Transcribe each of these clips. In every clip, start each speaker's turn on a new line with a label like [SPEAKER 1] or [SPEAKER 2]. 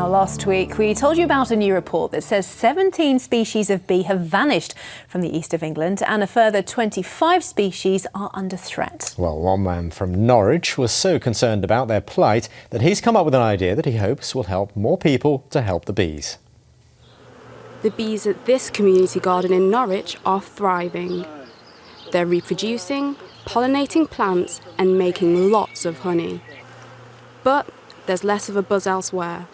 [SPEAKER 1] Now, last week we told you about a new report that says 17 species of bee have vanished from the east of England and a further 25 species are under threat.
[SPEAKER 2] Well, one man from Norwich was so concerned about their plight that he's come up with an idea that he hopes will help more people to help the bees.
[SPEAKER 3] The bees at this community garden in Norwich are thriving. They're reproducing, pollinating plants and making lots of honey. But there's less of a buzz elsewhere.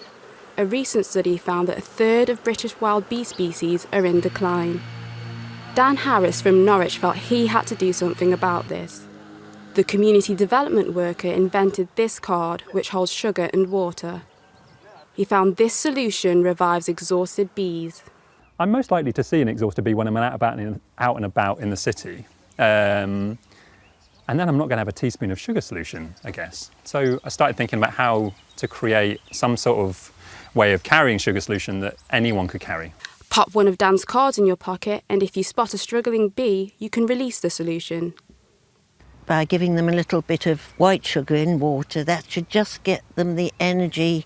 [SPEAKER 3] A recent study found that a third of British wild bee species are in decline. Dan Harris from Norwich felt he had to do something about this. The community development worker invented this card which holds sugar and water. He found this solution revives exhausted bees.
[SPEAKER 4] I'm most likely to see an exhausted bee when I'm out and about in the city. And then I'm not going to have a teaspoon of sugar solution, I guess. So I started thinking about how to create some sort of way of carrying sugar solution that anyone could carry.
[SPEAKER 3] Pop one of Dan's cards in your pocket, and if you spot a struggling bee, you can release the solution.
[SPEAKER 5] By giving them a little bit of white sugar in water, that should just get them the energy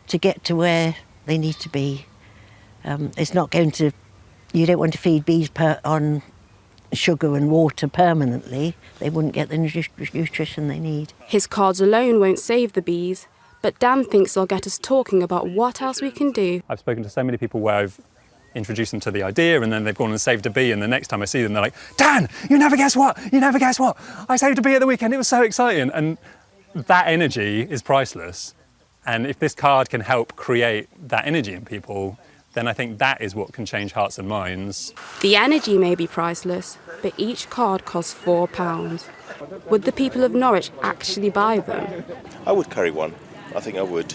[SPEAKER 5] to get to where they need to be. It's not going to, you don't want to feed bees on sugar and water permanently. They wouldn't get the nutrition they need.
[SPEAKER 3] His cards alone won't save the bees, but Dan thinks they'll get us talking about what else we can do.
[SPEAKER 4] I've spoken to so many people where I've introduced them to the idea and then they've gone and saved a bee, and the next time I see them they're like, Dan, you never guess what, I saved a bee at the weekend, it was so exciting. And that energy is priceless. And if this card can help create that energy in people, then I think that is what can change hearts and minds.
[SPEAKER 3] The energy may be priceless, but each card costs £4. Would the people of Norwich actually buy them?
[SPEAKER 6] I would carry one. I think I would.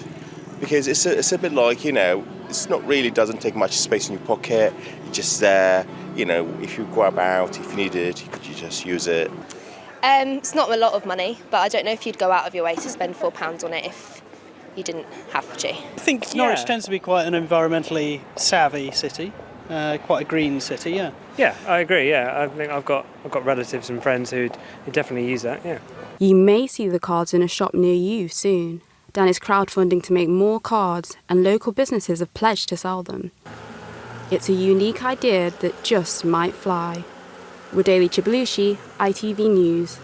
[SPEAKER 6] Because it's a bit like, it's not really, doesn't take much space in your pocket. It's just there, if you go about, if you need it, you just use it.
[SPEAKER 7] It's not a lot of money, but I don't know if you'd go out of your way to spend £4 on it if you didn't have to.
[SPEAKER 8] I think Norwich tends to be quite an environmentally savvy city, quite a green city, yeah.
[SPEAKER 9] Yeah, I agree, yeah. I think I've got relatives and friends who definitely use that, yeah.
[SPEAKER 3] You may see the cards in a shop near you soon. Dan is crowdfunding to make more cards and local businesses have pledged to sell them. It's a unique idea that just might fly. Wadali Chibalushi, ITV News.